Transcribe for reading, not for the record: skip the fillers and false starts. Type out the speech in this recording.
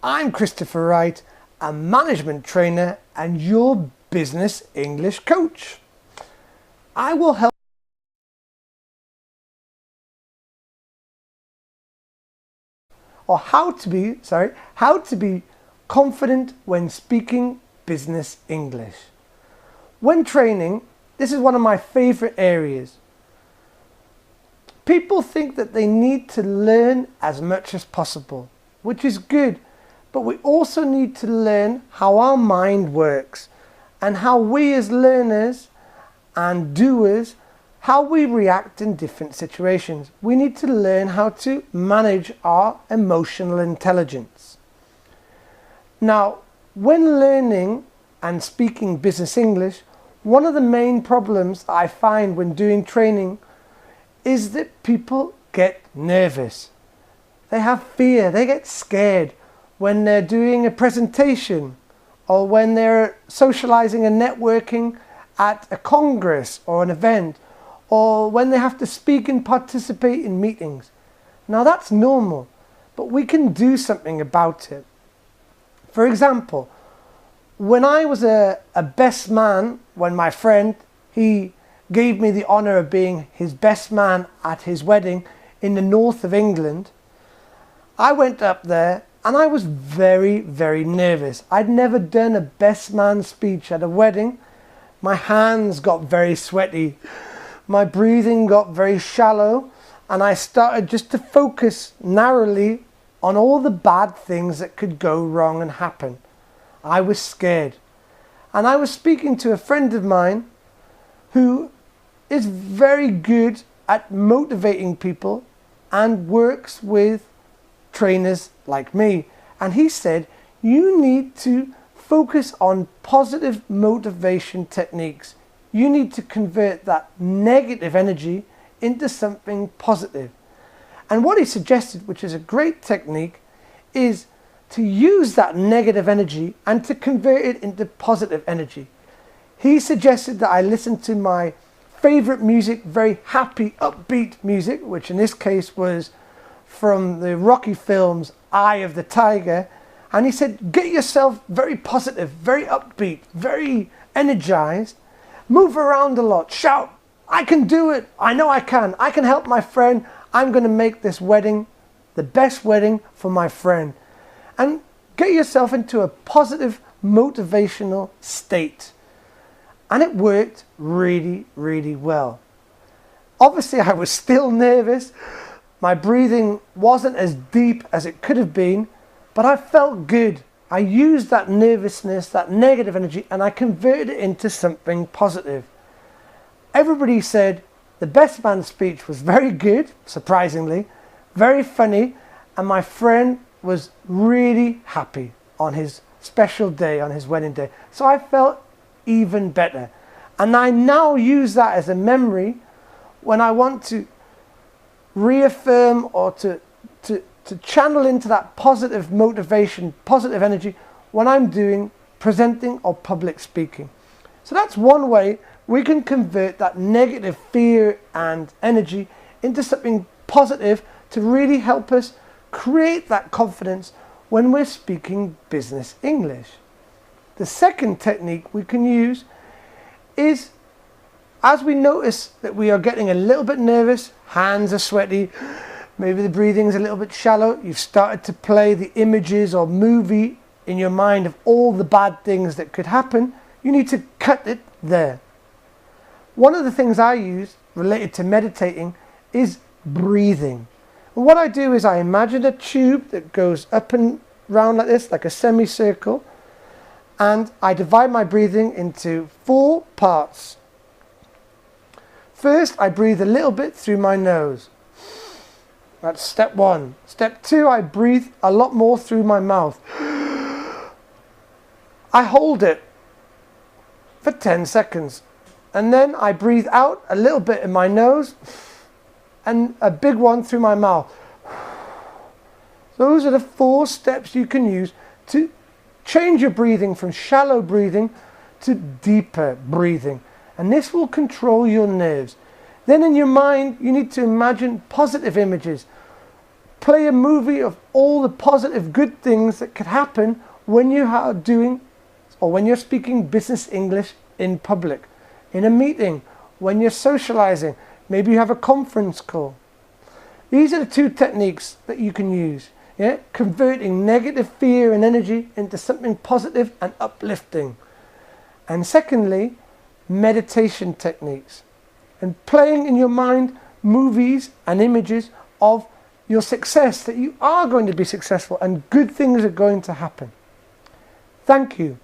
I'm Christopher Wright, a management trainer and your business English coach. I will help how to be confident when speaking business English. When training, this is one of my favorite areas. People think that they need to learn as much as possible, which is good, but we also need to learn how our mind works and how we as learners and doers, how we react in different situations. We need to learn how to manage our emotional intelligence. Now, when learning and speaking business English, one of the main problems I find when doing training is that people get nervous. They have fear, they get scared when they're doing a presentation or when they're socializing and networking at a congress or an event, or when they have to speak and participate in meetings. Now that's normal, but we can do something about it. For example, when I was a best man, when my friend, he gave me the honour of being his best man at his wedding in the north of England, I went up there and I was very, very nervous. I'd never done a best man speech at a wedding. My hands got very sweaty. My breathing got very shallow, and I started just to focus narrowly on all the bad things that could go wrong and happen. I was scared. And I was speaking to a friend of mine who is very good at motivating people and works with trainers like me. And he said, you need to focus on positive motivation techniques. You need to convert that negative energy into something positive. And what he suggested, which is a great technique, is to use that negative energy and to convert it into positive energy. He suggested that I listen to my favorite music, very happy, upbeat music, which in this case was from the Rocky films Eye of the Tiger. And he said, get yourself very positive, very upbeat, very energized. Move around a lot, shout, I can do it, I know I can help my friend, I'm going to make this wedding the best wedding for my friend. And get yourself into a positive, motivational state. And it worked really, really well. Obviously, I was still nervous. My breathing wasn't as deep as it could have been, but I felt good. I used that nervousness, that negative energy, and I converted it into something positive. Everybody said the best man speech was very good, surprisingly, very funny, and my friend was really happy on his special day, on his wedding day. So I felt even better. And I now use that as a memory when I want to reaffirm or to channel into that positive motivation, positive energy when I'm doing presenting or public speaking. So that's one way we can convert that negative fear and energy into something positive to really help us create that confidence when we're speaking business English. The second technique we can use is, as we notice that we are getting a little bit nervous, hands are sweaty, maybe the breathing's a little bit shallow, you've started to play the images or movie in your mind of all the bad things that could happen, you need to cut it there. One of the things I use related to meditating is breathing. And what I do is I imagine a tube that goes up and round like this, like a semicircle, and I divide my breathing into 4 parts. First, I breathe a little bit through my nose. That's step 1. Step 2, I breathe a lot more through my mouth. I hold it for 10 seconds. And then I breathe out a little bit in my nose and a big one through my mouth. Those are the 4 steps you can use to change your breathing from shallow breathing to deeper breathing. And this will control your nerves. Then in your mind, you need to imagine positive images. Play a movie of all the positive good things that could happen when you are doing or when you're speaking business English in public, in a meeting, when you're socializing, maybe you have a conference call. These are the two techniques that you can use. Yeah? Converting negative fear and energy into something positive and uplifting. And secondly, meditation techniques. And playing in your mind movies and images of your success, that you are going to be successful and good things are going to happen. Thank you.